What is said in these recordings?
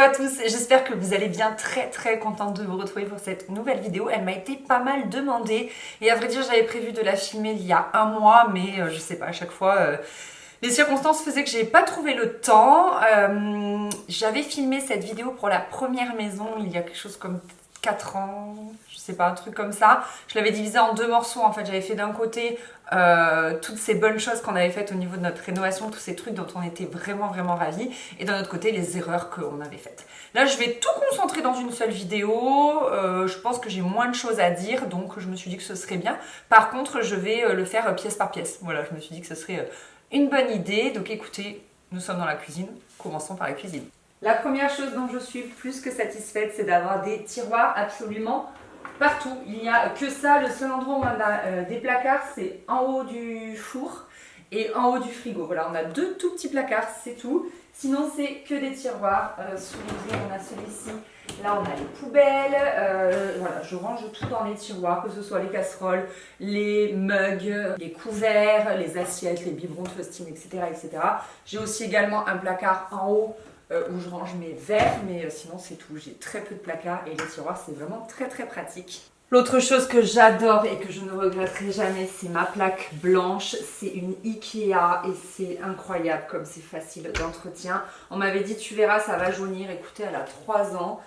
à tous, j'espère que vous allez bien, très contente de vous retrouver pour cette nouvelle vidéo. Elle m'a été pas mal demandée et à vrai dire j'avais prévu de la filmer il y a un mois mais je sais pas, à chaque fois les circonstances faisaient que j'ai pas trouvé le temps. J'avais filmé cette vidéo pour la première maison il y a quelque chose comme 4 ans, je sais pas, un truc comme ça. Je l'avais divisé en deux morceaux en fait. J'avais fait d'un côté toutes ces bonnes choses qu'on avait faites au niveau de notre rénovation, tous ces trucs dont on était vraiment ravis, et d'un autre côté les erreurs qu'on avait faites. Là je vais tout concentrer dans une seule vidéo. Je pense que j'ai moins de choses à dire, donc je me suis dit que ce serait bien. Par contre je vais le faire pièce par pièce. Voilà, je me suis dit que ce serait une bonne idée. Donc écoutez, nous sommes dans la cuisine, commençons par la cuisine. La première chose dont je suis plus que satisfaite, c'est d'avoir des tiroirs absolument partout. Il n'y a que ça, le seul endroit où on a des placards, c'est en haut du four et en haut du frigo. Voilà, on a deux tout petits placards, c'est tout. Sinon, c'est que des tiroirs. Sous les yeux, on a celui-ci. Là, on a les poubelles. Voilà, je range tout dans les tiroirs, que ce soit les casseroles, les mugs, les couverts, les assiettes, les biberons de Faustine, etc. J'ai aussi également un placard en haut où je range mes verres, mais sinon c'est tout. J'ai très peu de placards et les tiroirs c'est vraiment très pratique. L'autre chose que j'adore et que je ne regretterai jamais, c'est ma plaque blanche. C'est une Ikea et c'est incroyable comme c'est facile d'entretien. On m'avait dit tu verras ça va jaunir. Écoutez, elle a 3 ans.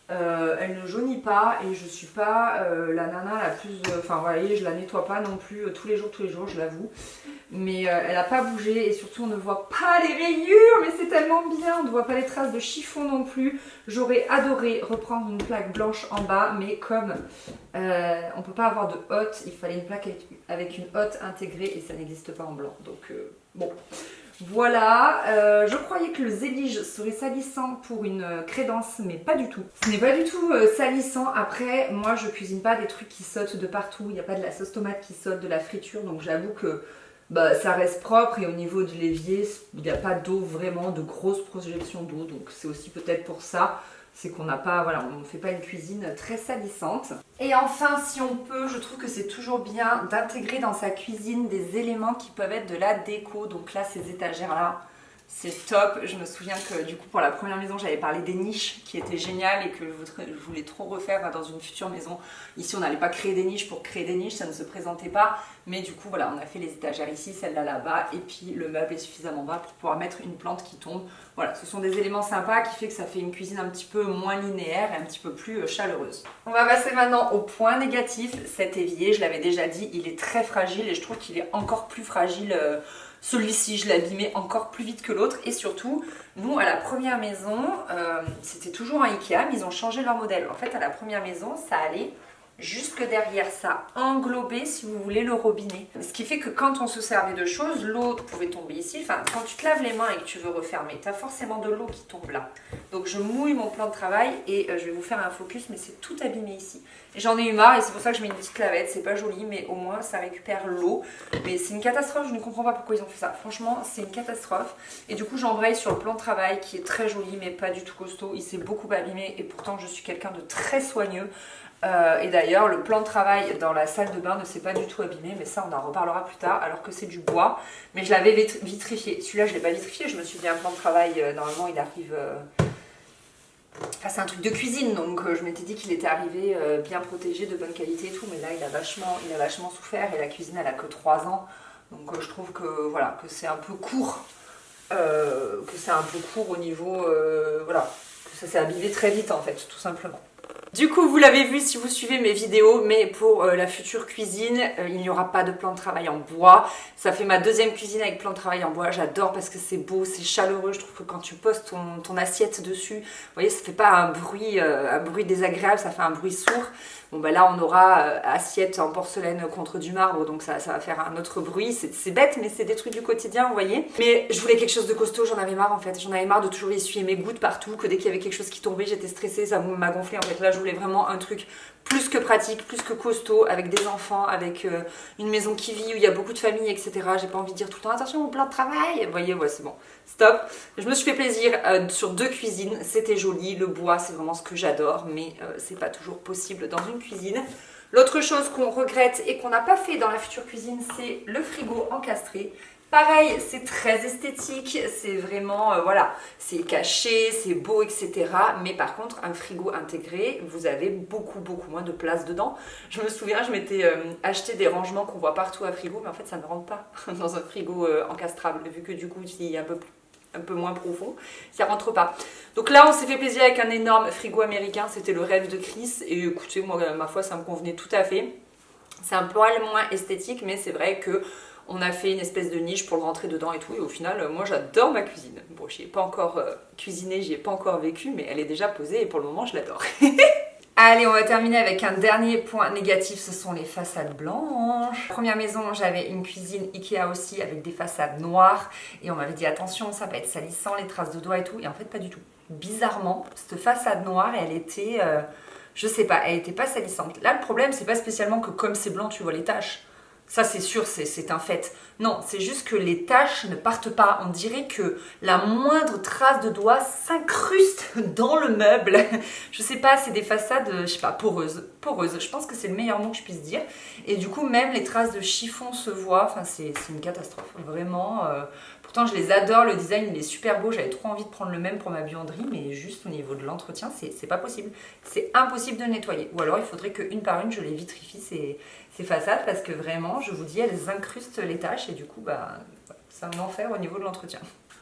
Elle ne jaunit pas et je suis pas la nana la plus... Enfin vous voyez, je la nettoie pas non plus tous les jours, je l'avoue. Mais elle n'a pas bougé et surtout on ne voit pas les rayures, mais c'est tellement bien, on ne voit pas les traces de chiffon non plus. J'aurais adoré reprendre une plaque blanche en bas, mais comme on ne peut pas avoir de hotte, il fallait une plaque avec une hotte intégrée et ça n'existe pas en blanc. Donc bon, voilà. Je croyais que le zélige serait salissant pour une crédence, mais pas du tout. Ce n'est pas du tout salissant. Après, moi je cuisine pas des trucs qui sautent de partout, il n'y a pas de la sauce tomate qui saute, de la friture, donc j'avoue que ça reste propre et au niveau de l'évier, il n'y a pas d'eau vraiment, de grosses projections d'eau, donc c'est aussi peut-être pour ça, c'est qu'on n'a pas, voilà, on ne fait pas une cuisine très salissante. Et enfin, si on peut, je trouve que c'est toujours bien d'intégrer dans sa cuisine des éléments qui peuvent être de la déco. Donc là, ces étagères-là, c'est top. Je me souviens que du coup pour la première maison j'avais parlé des niches qui étaient géniales et que je voulais trop refaire dans une future maison. Ici on n'allait pas créer des niches pour créer des niches, ça ne se présentait pas. Mais du coup voilà, on a fait les étagères ici, celle-là là-bas, et puis le meuble est suffisamment bas pour pouvoir mettre une plante qui tombe. Voilà, ce sont des éléments sympas qui fait que ça fait une cuisine un petit peu moins linéaire et un petit peu plus chaleureuse. On va passer maintenant au point négatif. Cet évier, je l'avais déjà dit, il est très fragile et je trouve qu'il est encore plus fragile. Celui-ci, je l'ai abîmé encore plus vite que l'autre. Et surtout, nous, à la première maison, c'était toujours un Ikea, mais ils ont changé leur modèle. En fait, à la première maison, ça allait jusque derrière, ça englobait, si vous voulez, le robinet. Ce qui fait que quand on se servait de choses, l'eau pouvait tomber ici. Enfin, quand tu te laves les mains et que tu veux refermer, tu as forcément de l'eau qui tombe là. Donc je mouille mon plan de travail et je vais vous faire un focus, mais c'est tout abîmé ici. J'en ai eu marre et c'est pour ça que je mets une petite lavette. C'est pas joli, mais au moins ça récupère l'eau. Mais c'est une catastrophe, je ne comprends pas pourquoi ils ont fait ça. Franchement, c'est une catastrophe. Et du coup, j'embraye sur le plan de travail qui est très joli, mais pas du tout costaud. Il s'est beaucoup abîmé et pourtant je suis quelqu'un de très soigneux. Et d'ailleurs le plan de travail dans la salle de bain ne s'est pas du tout abîmé, mais ça on en reparlera plus tard, alors que c'est du bois, mais je l'avais vitrifié. Celui-là je l'ai pas vitrifié, je me suis dit un plan de travail, normalement il arrive, enfin c'est un truc de cuisine, donc je m'étais dit qu'il était arrivé bien protégé, de bonne qualité et tout, mais là il a vachement souffert et la cuisine elle a que 3 ans, donc je trouve que voilà, que c'est un peu court, au niveau, voilà, que ça s'est abîmé très vite en fait, tout simplement. Du coup, vous l'avez vu si vous suivez mes vidéos, mais pour la future cuisine, il n'y aura pas de plan de travail en bois. Ça fait ma deuxième cuisine avec plan de travail en bois. J'adore parce que c'est beau, c'est chaleureux. Je trouve que quand tu poses ton assiette dessus, vous voyez, ça fait pas un bruit désagréable, ça fait un bruit sourd. Bon bah là on aura assiette en porcelaine contre du marbre, donc ça va faire un autre bruit. C'est bête, mais c'est des trucs du quotidien, vous voyez. Mais je voulais quelque chose de costaud, j'en avais marre en fait. J'en avais marre de toujours essuyer mes gouttes partout, que dès qu'il y avait quelque chose qui tombait, j'étais stressée, ça m'a gonflé en fait. Là je voulais vraiment un truc plus que pratique, plus que costaud, avec des enfants, avec une maison qui vit, où il y a beaucoup de familles, etc. J'ai pas envie de dire tout le temps attention au plan de travail. Vous voyez, ouais c'est bon, stop. Je me suis fait plaisir sur 2 cuisines, c'était joli, le bois c'est vraiment ce que j'adore, mais c'est pas toujours possible dans une cuisine. L'autre chose qu'on regrette et qu'on n'a pas fait dans la future cuisine, c'est le frigo encastré. Pareil, c'est très esthétique, c'est vraiment, voilà, c'est caché, c'est beau, etc. Mais par contre, un frigo intégré, vous avez beaucoup moins de place dedans. Je me souviens, je m'étais acheté des rangements qu'on voit partout à frigo, mais en fait, ça ne rentre pas dans un frigo encastrable, vu que du coup, il est un peu moins profond, ça rentre pas. Donc là, on s'est fait plaisir avec un énorme frigo américain, c'était le rêve de Chris, et écoutez, moi, ma foi, ça me convenait tout à fait. C'est un poil moins esthétique, mais c'est vrai que on a fait une espèce de niche pour le rentrer dedans et tout. Et au final, moi j'adore ma cuisine. Bon, j'y ai pas encore cuisiné, j'y ai pas encore vécu, mais elle est déjà posée et pour le moment je l'adore. Allez, on va terminer avec un dernier point négatif, ce sont les façades blanches. Première maison, j'avais une cuisine Ikea aussi avec des façades noires. Et on m'avait dit attention, ça va être salissant, les traces de doigts et tout. Et en fait, pas du tout. Bizarrement, cette façade noire, elle était... je sais pas, elle était pas salissante. Là, le problème, c'est pas spécialement que comme c'est blanc, tu vois les taches. Ça, c'est sûr, c'est un fait. Non, c'est juste que les taches ne partent pas. On dirait que la moindre trace de doigt s'incruste dans le meuble. Je sais pas, c'est des façades, je sais pas, poreuses. Poreuses, je pense que c'est le meilleur mot que je puisse dire. Et du coup, même les traces de chiffon se voient. Enfin, c'est une catastrophe. Vraiment. Pourtant, je les adore. Le design, il est super beau. J'avais trop envie de prendre le même pour ma buanderie. Mais juste au niveau de l'entretien, c'est pas possible. C'est impossible de nettoyer. Ou alors, il faudrait qu'une par une, je les vitrifie, ces façades, parce que vraiment, je vous dis, elles incrustent les taches et du coup, bah, c'est un enfer au niveau de l'entretien.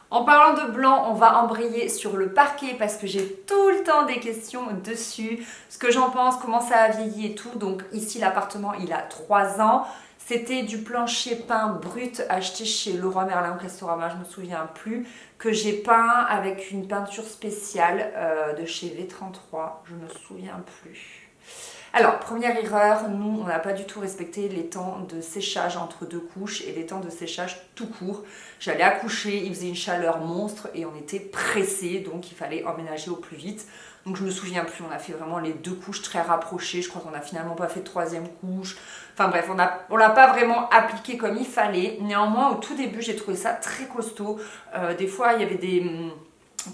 En parlant de blanc, on va embrayer sur le parquet parce que j'ai tout le temps des questions dessus, ce que j'en pense, comment ça a vieilli et tout. Donc ici, l'appartement, il a 3 ans. C'était du plancher peint brut acheté chez Leroy Merlin ou Castorama, je me souviens plus, que j'ai peint avec une peinture spéciale de chez V33, je me souviens plus. Alors, première erreur, nous, on n'a pas du tout respecté les temps de séchage entre 2 couches et les temps de séchage tout court. J'allais accoucher, il faisait une chaleur monstre et on était pressés, donc il fallait emménager au plus vite. Donc je me souviens plus, on a fait vraiment les 2 couches très rapprochées, je crois qu'on n'a finalement pas fait de 3e couche. Enfin bref, on l'a pas vraiment appliqué comme il fallait. Néanmoins, au tout début, j'ai trouvé ça très costaud. Des fois, il y avait des...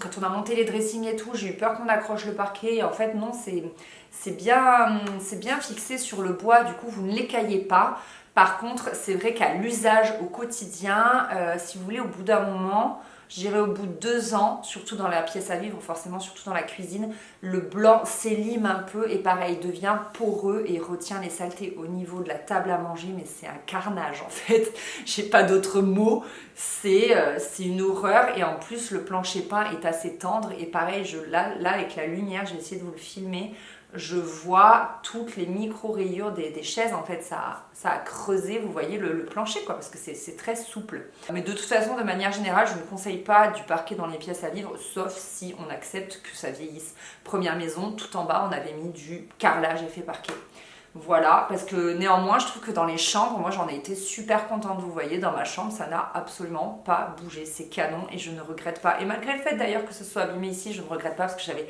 Quand on a monté les dressings et tout, j'ai eu peur qu'on accroche le parquet. Et en fait, non, c'est bien fixé sur le bois. Du coup, vous ne l'écaillez pas. Par contre, c'est vrai qu'à l'usage au quotidien, si vous voulez, au bout d'un moment, je dirais au bout de 2 ans, surtout dans la pièce à vivre, forcément, surtout dans la cuisine, le blanc s'élime un peu et pareil, devient poreux et retient les saletés au niveau de la table à manger. Mais c'est un carnage en fait. J'ai pas d'autres mots. C'est une horreur et en plus le plancher peint est assez tendre et pareil, là avec la lumière, j'ai essayé de vous le filmer. Je vois toutes les micro-rayures des chaises, en fait, ça a creusé, vous voyez, le plancher, quoi, parce que c'est très souple. Mais de toute façon, de manière générale, je ne conseille pas du parquet dans les pièces à vivre, sauf si on accepte que ça vieillisse. Première maison, tout en bas, on avait mis du carrelage effet parquet. Voilà, parce que néanmoins, je trouve que dans les chambres, moi j'en ai été super contente, vous voyez, dans ma chambre, ça n'a absolument pas bougé, c'est canon et je ne regrette pas. Et malgré le fait d'ailleurs que ce soit abîmé ici, je ne regrette pas parce que j'avais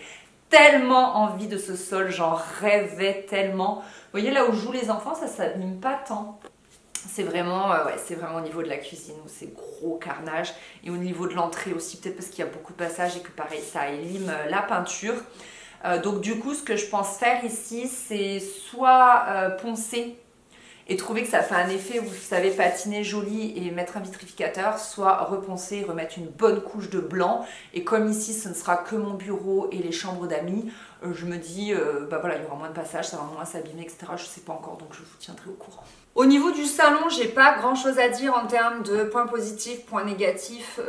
tellement envie de ce sol, j'en rêvais tellement. Vous voyez là où jouent les enfants, ça s'abîme pas tant. C'est vraiment, c'est vraiment au niveau de la cuisine où c'est gros carnage et au niveau de l'entrée aussi, peut-être parce qu'il y a beaucoup de passages et que pareil, ça élime la peinture. Donc du coup, ce que je pense faire ici, c'est soit poncer et trouver que ça fait un effet, vous savez, patiner joli et mettre un vitrificateur, soit reponcer, remettre une bonne couche de blanc. Et comme ici, ce ne sera que mon bureau et les chambres d'amis, je me dis, bah voilà, il y aura moins de passages, ça va moins s'abîmer, etc. Je ne sais pas encore, donc je vous tiendrai au courant. Au niveau du salon, j'ai pas grand chose à dire en termes de points positifs, points négatifs.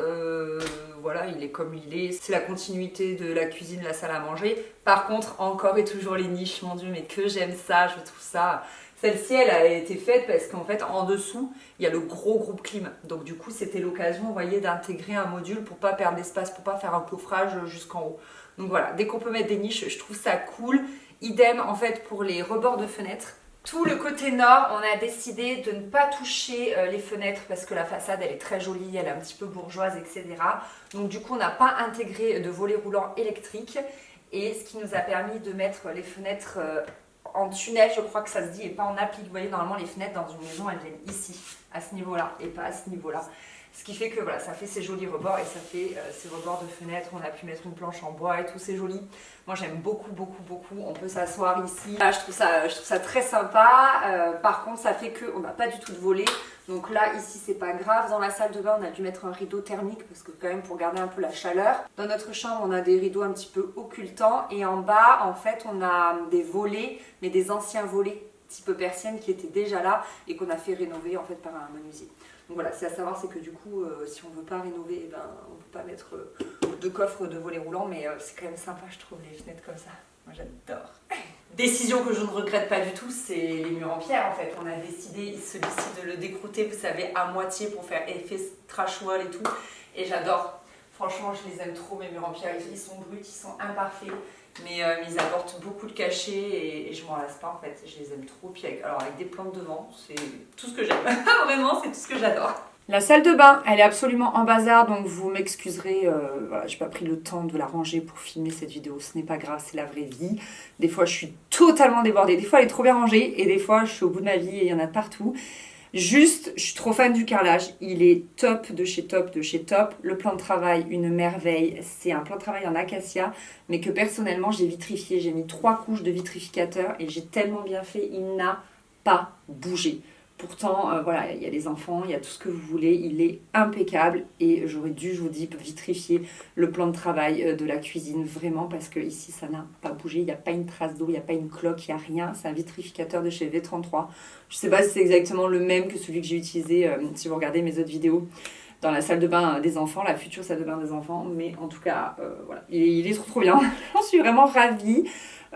Voilà, il est comme il est. C'est la continuité de la cuisine, la salle à manger. Par contre, encore et toujours les niches, mon Dieu, mais que j'aime ça, je trouve ça... Celle-ci, elle a été faite parce qu'en fait, en dessous, il y a le gros groupe clim. Donc du coup, c'était l'occasion, vous voyez, d'intégrer un module pour pas perdre d'espace, pour pas faire un coffrage jusqu'en haut. Donc voilà, dès qu'on peut mettre des niches, je trouve ça cool. Idem, en fait, pour les rebords de fenêtres. Tout le côté nord, on a décidé de ne pas toucher les fenêtres parce que la façade, elle est très jolie, elle est un petit peu bourgeoise, etc. Donc du coup, on n'a pas intégré de volet roulant électrique. Et ce qui nous a permis de mettre les fenêtres... en tunnel, je crois que ça se dit, et pas en applique. Vous voyez, normalement, les fenêtres dans une maison, elles viennent ici, à ce niveau-là, et pas à ce niveau-là. Ce qui fait que voilà, ça fait ces jolis rebords et ça fait ces rebords de fenêtre. On a pu mettre une planche en bois et tout, c'est joli. Moi j'aime beaucoup, beaucoup, beaucoup. On peut s'asseoir ici. Là, je trouve ça très sympa. Par contre, ça fait qu'on n'a pas du tout de volets. Donc là, ici, c'est pas grave. Dans la salle de bain, on a dû mettre un rideau thermique parce que quand même pour garder un peu la chaleur. Dans notre chambre, on a des rideaux un petit peu occultants. Et en bas, en fait, on a des volets, mais des anciens volets type persienne qui étaient déjà là et qu'on a fait rénover en fait par un menuisier. Donc voilà, c'est à savoir, c'est que du coup, si on ne veut pas rénover, eh ben, on ne peut pas mettre deux coffres de volets roulants, mais c'est quand même sympa, je trouve, les fenêtres comme ça. Moi, j'adore. Décision que je ne regrette pas du tout, c'est les murs en pierre, en fait. On a décidé, celui-ci, de le décrouter, vous savez, à moitié pour faire effet trash wall et tout. Et j'adore. Franchement, je les aime trop, mes murs en pierre. Ils sont bruts, ils sont imparfaits. Mais ils apportent beaucoup de cachet et je m'en lasse pas en fait, je les aime trop. Puis avec des plantes devant, c'est tout ce que j'aime. Vraiment, c'est tout ce que j'adore. La salle de bain, elle est absolument en bazar, donc vous m'excuserez, voilà, j'ai pas pris le temps de la ranger pour filmer cette vidéo, ce n'est pas grave, c'est la vraie vie. Des fois je suis totalement débordée, des fois elle est trop bien rangée et des fois je suis au bout de ma vie et il y en a de partout. Juste, je suis trop fan du carrelage, il est top de chez top de chez top. Le plan de travail, une merveille, c'est un plan de travail en acacia, mais que personnellement j'ai vitrifié. J'ai mis 3 couches de vitrificateur et j'ai tellement bien fait, il n'a pas bougé. Pourtant, voilà, il y a les enfants, il y a tout ce que vous voulez, il est impeccable et j'aurais dû, je vous dis, vitrifier le plan de travail de la cuisine, vraiment, parce que ici ça n'a pas bougé, il n'y a pas une trace d'eau, il n'y a pas une cloque, il n'y a rien, c'est un vitrificateur de chez V33. Je ne sais pas si c'est exactement le même que celui que j'ai utilisé, si vous regardez mes autres vidéos, dans la salle de bain des enfants, la future salle de bain des enfants, mais en tout cas, voilà, il est trop trop bien, j'en suis vraiment ravie.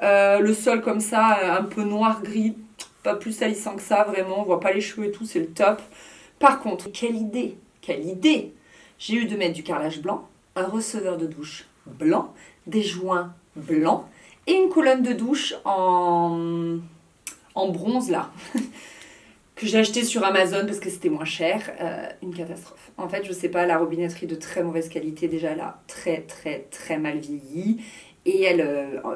Le sol comme ça, un peu noir-gris, pas plus salissant que ça, vraiment, on voit pas les cheveux et tout, c'est le top. Par contre, quelle idée j'ai eu de mettre du carrelage blanc, un receveur de douche blanc, des joints blancs et une colonne de douche en bronze là, que j'ai acheté sur Amazon parce que c'était moins cher. Une catastrophe. En fait, je sais pas, la robinetterie de très mauvaise qualité, déjà elle a très mal vieilli. Et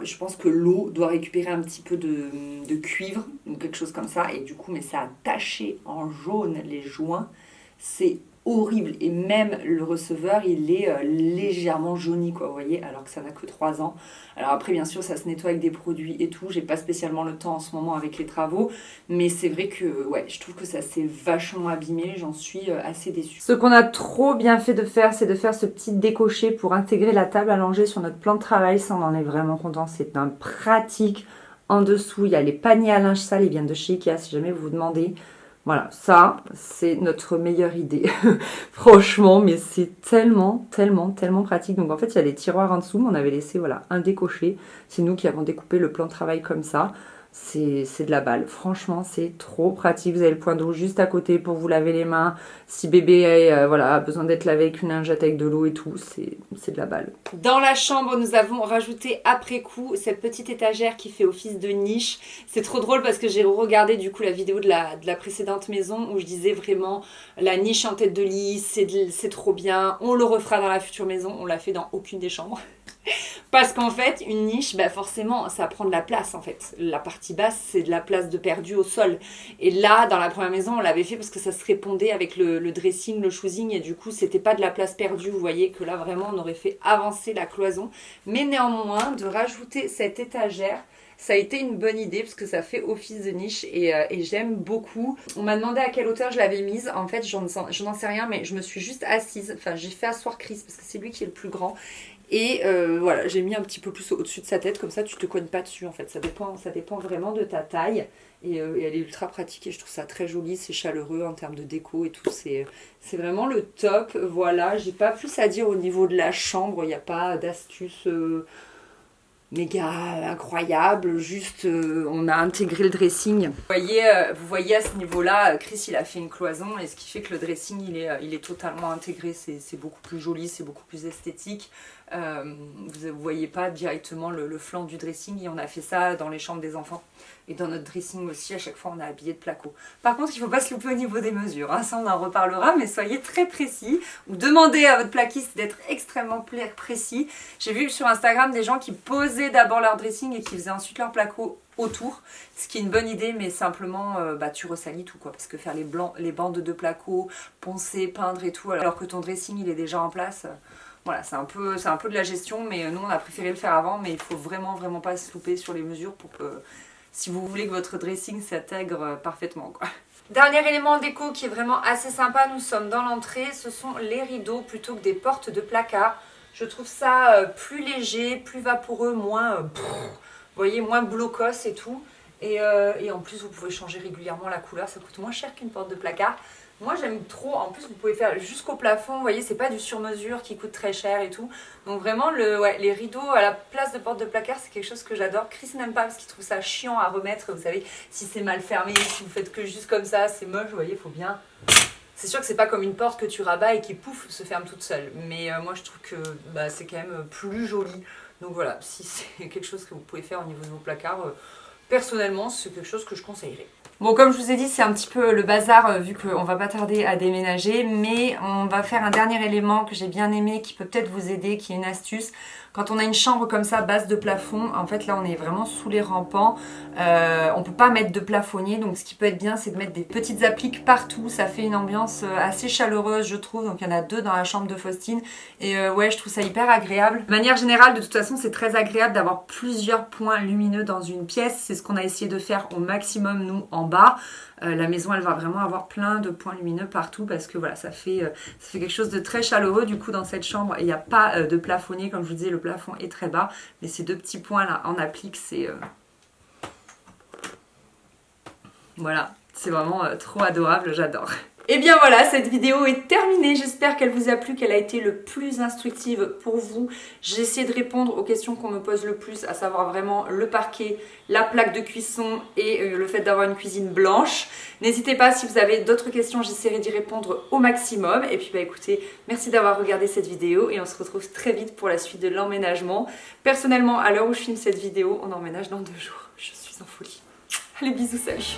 je pense que l'eau doit récupérer un petit peu de cuivre ou quelque chose comme ça. Et du coup, mais ça a taché en jaune les joints. C'est horrible. Et même le receveur, il est légèrement jauni, quoi, vous voyez, alors que ça n'a que 3 ans. Alors après, bien sûr, ça se nettoie avec des produits et tout. J'ai pas spécialement le temps en ce moment avec les travaux. Mais c'est vrai que, ouais, je trouve que ça s'est vachement abîmé. J'en suis assez déçue. Ce qu'on a trop bien fait de faire, c'est de faire ce petit décoché pour intégrer la table allongée sur notre plan de travail. Ça, on en est vraiment content. C'est un pratique. En dessous, il y a les paniers à linge sale. Ils viennent de chez Ikea, si jamais vous vous demandez. Voilà, ça, c'est notre meilleure idée. Franchement, mais c'est tellement pratique. Donc en fait, il y a des tiroirs en dessous, mais on avait laissé voilà, un décoché. C'est nous qui avons découpé le plan de travail comme ça. C'est de la balle. Franchement, c'est trop pratique. Vous avez le point d'eau juste à côté pour vous laver les mains. Si bébé voilà, a besoin d'être lavé avec une lingette avec de l'eau et tout, c'est de la balle. Dans la chambre, nous avons rajouté après coup cette petite étagère qui fait office de niche. C'est trop drôle parce que j'ai regardé du coup la vidéo de la précédente maison où je disais vraiment la niche en tête de lit, c'est trop bien. On le refera dans la future maison. On l'a fait dans aucune des chambres. Parce qu'en fait, une niche, bah forcément, ça prend de la place en fait. La partie basse, c'est de la place de perdu au sol. Et là, dans la première maison, on l'avait fait parce que ça se répondait avec le dressing, le choosing, et du coup, c'était pas de la place perdue. Vous voyez que là, vraiment, on aurait fait avancer la cloison. Mais néanmoins, de rajouter cette étagère, ça a été une bonne idée parce que ça fait office de niche et j'aime beaucoup. On m'a demandé à quelle hauteur je l'avais mise. En fait, je n'en sais rien, mais je me suis juste assise. Enfin, j'ai fait asseoir Chris parce que c'est lui qui est le plus grand. Et voilà, j'ai mis un petit peu plus au-dessus de sa tête, comme ça tu te cognes pas dessus en fait. Ça dépend vraiment de ta taille. Et elle est ultra pratique et je trouve ça très joli, c'est chaleureux en termes de déco et tout. C'est vraiment le top. Voilà, j'ai pas plus à dire au niveau de la chambre, il n'y a pas d'astuce méga incroyable, juste on a intégré le dressing. Vous voyez à ce niveau-là, Chris il a fait une cloison et ce qui fait que le dressing il est totalement intégré, c'est beaucoup plus joli, c'est beaucoup plus esthétique. Vous ne voyez pas directement le flanc du dressing et on a fait ça dans les chambres des enfants. Et dans notre dressing aussi, à chaque fois, on a habillé de placo. Par contre, il ne faut pas se louper au niveau des mesures. Hein. Ça, on en reparlera, mais soyez très précis. Ou demandez à votre plaquiste d'être extrêmement précis. J'ai vu sur Instagram des gens qui posaient d'abord leur dressing et qui faisaient ensuite leur placo autour, ce qui est une bonne idée, mais simplement tu ressalis tout quoi, parce que faire les bandes de placo, poncer, peindre et tout, alors que ton dressing il est déjà en place, voilà, c'est un peu de la gestion, mais nous on a préféré le faire avant, mais il faut vraiment pas se louper sur les mesures pour que, si vous voulez que votre dressing s'intègre parfaitement quoi. Dernier élément déco qui est vraiment assez sympa, nous sommes dans l'entrée, ce sont les rideaux plutôt que des portes de placard. Je trouve ça plus léger, plus vaporeux, moins, vous voyez, moins blocos et tout. Et en plus, vous pouvez changer régulièrement la couleur, ça coûte moins cher qu'une porte de placard. Moi j'aime trop, en plus vous pouvez faire jusqu'au plafond, vous voyez, c'est pas du sur-mesure qui coûte très cher et tout. Donc vraiment, les rideaux à la place de porte de placard, c'est quelque chose que j'adore. Chris n'aime pas parce qu'il trouve ça chiant à remettre, vous savez, si c'est mal fermé, si vous faites que juste comme ça, c'est moche, vous voyez, faut bien... C'est sûr que c'est pas comme une porte que tu rabats et qui pouf se ferme toute seule, mais moi je trouve que c'est quand même plus joli. Donc voilà, si c'est quelque chose que vous pouvez faire au niveau de vos placards, personnellement c'est quelque chose que je conseillerais. Bon, comme je vous ai dit, c'est un petit peu le bazar vu qu'on va pas tarder à déménager, mais on va faire un dernier élément que j'ai bien aimé qui peut peut-être vous aider, qui est une astuce. Quand on a une chambre comme ça, base de plafond, en fait là on est vraiment sous les rampants, on peut pas mettre de plafonnier, donc ce qui peut être bien c'est de mettre des petites appliques partout, ça fait une ambiance assez chaleureuse je trouve, donc il y en a 2 dans la chambre de Faustine, et ouais je trouve ça hyper agréable. De manière générale, de toute façon c'est très agréable d'avoir plusieurs points lumineux dans une pièce, c'est ce qu'on a essayé de faire au maximum nous en bas. La maison elle va vraiment avoir plein de points lumineux partout parce que voilà ça fait quelque chose de très chaleureux. Du coup dans cette chambre il n'y a pas de plafonnier, comme je vous disais le plafond est très bas, mais ces 2 petits points là en applique c'est voilà, c'est vraiment trop adorable, j'adore. Et bien voilà, cette vidéo est terminée, j'espère qu'elle vous a plu, qu'elle a été le plus instructive pour vous. J'ai essayé de répondre aux questions qu'on me pose le plus, à savoir vraiment le parquet, la plaque de cuisson et le fait d'avoir une cuisine blanche. N'hésitez pas, si vous avez d'autres questions, j'essaierai d'y répondre au maximum. Et puis écoutez, merci d'avoir regardé cette vidéo et on se retrouve très vite pour la suite de l'emménagement. Personnellement, à l'heure où je filme cette vidéo, on emménage dans 2 jours. Je suis en folie. Allez, bisous, salut!